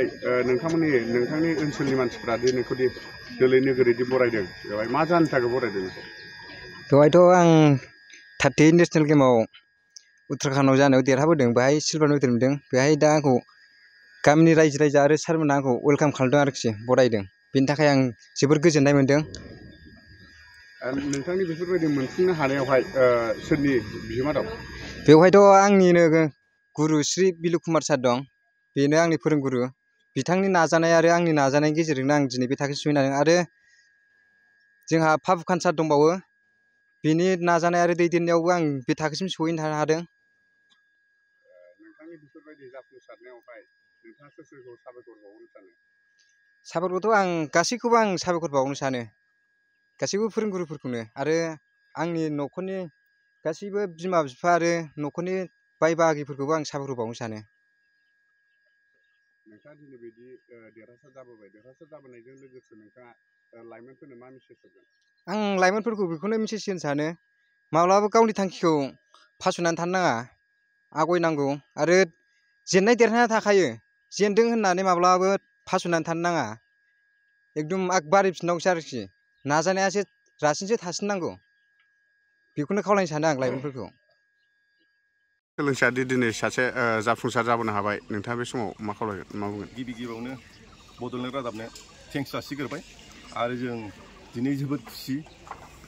फैनानै नोंथांनि ओनसोलनि मानसिफ्रा दि नोंखौदि जोलै नोगोरैदि बरायदों बेवहाय मा जाहोननि थाखाय बरायदों? बेवहायथ' आं 38 नेसनेल गेमाव उत्तराखन्डआव जानायाव देरहाबोदों, बेहाय सिलभार मेडेल मोनदों। बेहाय दा आंखौ गामिनि रायजो राजा आरो सारमोनहा आंखौ वेलकाम खालामदों आरोखि, बरायदों। बेनि थाखाय आं जोबोर गोजोननाय मोन्दों। नोंथांनि बेफोरबायदि मोनफुंनो हानायावहाय सोरनि बिहोमा दं? बेवहायथ' आंनिनो गुरु श्री बिलु कुमार सार दं, बेनो आंनि फोरोंगुरु। बिथांनि नाजानाय आरो आंनि नाजानायनि गेजेरजोंनो आं दिनै बे थाखोसिम सहैनो हादों। आरो जोंहा फाफुखान सार दंबावो, बिनि नाजानाय आरो दैदेननायावबो आं बे थाखोसिम सहैनो हादों। नोंथांनि बेफोरबायदि जाफुंसारनायावहाय नोंथाङा सोरखौ साबायखर बावनो सानो? साबायखरखौथ' आं गासैखौबो साबायखर बावनो सानो, गासैबो फोरोंगुरुफोरखौनो आरो आंनि न'खरनि गासैबो बिमा बिफा आरो न'खरनि बाय बाहागिफोरखौबो आं साबायखर बावनो सानो। नोंथाङा दिनै बिदि देरहासार जाबोनायजों लोगोसे नोंथाङा लाइमोनफोरनो मा मेसेज होगोन? आं लाइमोनफोरखौ बेखौनो मेसेज होनो सानो, माब्लाबाबो गावनि थांखिखौ फासयनानै थानो नाङा, आवगायनांगौ। आरो जेननाय देरहानाया थाखायो, जेनदों होननानै माब्लाबाबो फासयनानै थानो नाङा, एकदम बारायफिननांगौसो आरोखि। नाजानायासो रासिनसो थासिननांगौ, बेखौनो खावलायनो सानो आं लाइमोनफोरखौ। सोलोंसायादि दिनै सासे जाफुंसार जाबोनो हाबाय, नोंथाङा बे समाव मा खावलायगोन, मा बुंगोन? गिबियावनो बड'लेण्ड रादाबनो थेंक्स जासिग्रोबाय। आरो जों दिनै जोबोद खुसि,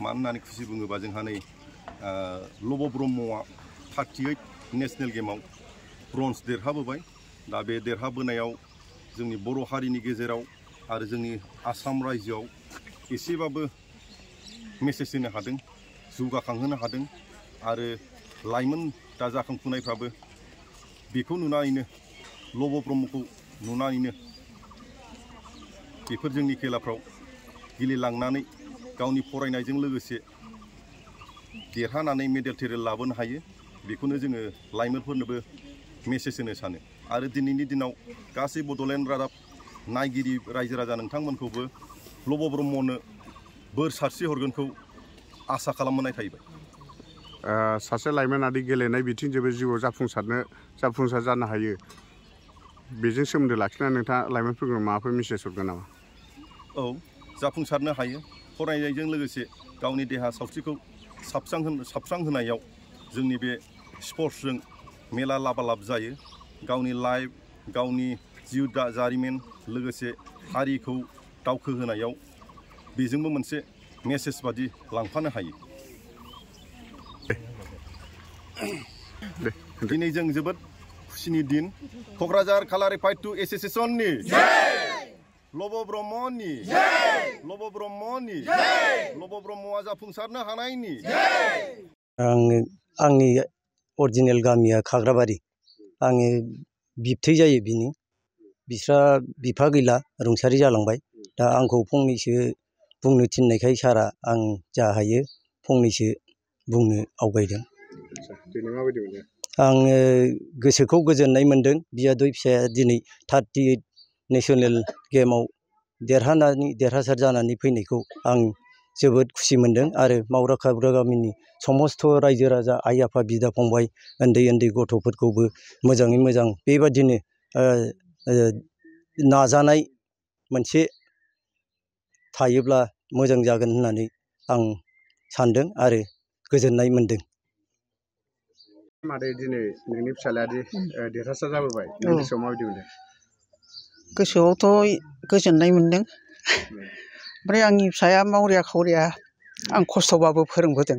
मानो होननानै खुसि बुङोबा जोंहा नै लब' ब्रह्मआ 38 नेसनेल गेमाव ब्रन्ज देरहाबोबाय। दा बे देरहाबोनायाव जोंनि बर' हारिनि गेजेराव आरो जोंनि आसाम रायजोआव एसेबाबो मेसेज होनो हादों, जौगाखांहोनो हादों। आरो लाइमोन दा जाखांफुनायफ्राबो बेखौ नुनानैनो, लब' ब्रह्मखौ नुनानैनो बेफोर जोंनि खेलाफ्राव गेलेलांनानै गावनि फरायनायजों लोगोसे देरहानानै मेडेल टेडेल लाबोनो हायो, बेखौनो जोङो लाइमोनफोरनोबो मेसेज होनो सानो। आरो दिनैनि दिनाव गासै बड'लेण्ड रादाब नायगिरि रायजो राजा नोंथांमोनखौबो लब' ब्रह्मनो बोर सारस्रि हरगोनखौ आसा खालामनाय थाहैबाय। सासे लाइमोनादि गेलेनाय बिथिंजोंबो जिउआव जाफुंसार जानो हायो, बेजों सोमोन्दो लाखिनानै नोंथाङा लाइमोनफोरखौ माबाफोर मेसेज हरगोन नामा? औ, जाफुंसारनो हायो। फरायनायजों लोगोसे गावनि देहा सावस्रिखौ साबस्रांहोनायाव जोंनि बे स्पर्ट्सजों मेला लाबालाब जायो। गावनि लाइफ, गावनि जिउ जारिमिन, लोगोसे हारिखौ दावखोहोनायाव बेजोंबो मोनसे मेसेज बादि लांफानो हायो। दिनै जों जोबोद खुसिनि दिन। क'क्राझार क्लारिफाइड टु एस'सिएशननि लब' ब्रह्मआ जाफुंसारनो हानायनि। आंनि अरिजिनेल गामिया खाग्राबारि, आङो बिबथै जायो बिनि। बिस्रा बिफा गैला, रुंसारि जालांबाय। दा आंखौ फंनैसो बुंनो थिननायखाय सारा आं जा हायो फंनैसो बुंनो आवगायदों। आङो गोसोखौ गोजोननाय मोन्दों, बियादै फिसाया दिनै 38 नेसनेल गेमाव देरहासार जानानै फैनायखौ आं जोबोद खुसि मोन्दों। आरो मावरा खाब्रा गामिनि समस्त रायजो राजा, आइ आफा, बिदा फंबाय, उन्दै उन्दै गथ'फोरखौबो मोजाङै मोजां बेबादिनो नाजानाय मोनसे थायोब्ला मोजां जागोन होननानै आं सानदों आरो गोजोननाय मोन्दों। मादै, दिनै नोंनि फिसाज्लायादि देरहासार जाबोबाय, नोंनि गोसोआव माबायदि मोनदों? गोसोआवथ' गोजोननाय मोन्दों। ओमफ्राय आंनि फिसाया मावरिया खावरिया, आं खस्थ'बाबो फोरोंबोदों।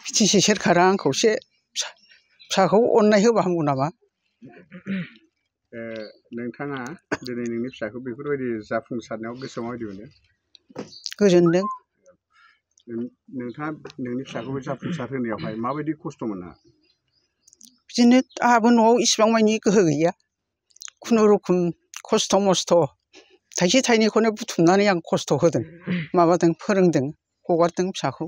बिटिसि सोरखारा आंखौ एसे फिसाखौ अननाय होबा हामगौ नामा। नोंथाङा दिनै नोंनि फिसाखौ बेफोरबायदि जाफुंसारनायाव गोसोआव माबायदि मोनदों? गोजोनदों। नोंथाङा नोंनि फिसाखौ जाफुंसार होनायावहाय माबायदि खस्थ' मोना? बिदिनो आंहाबो न'आव इसिबां मानि गोहो गैया, खुनुरुखुम खस्थ' मस्थ' थाइसे थाइनैखौनो बुथुमनानै आं खस्थ' होदों, माबादों, फोरोंदों, हगारदों फिसाखौ।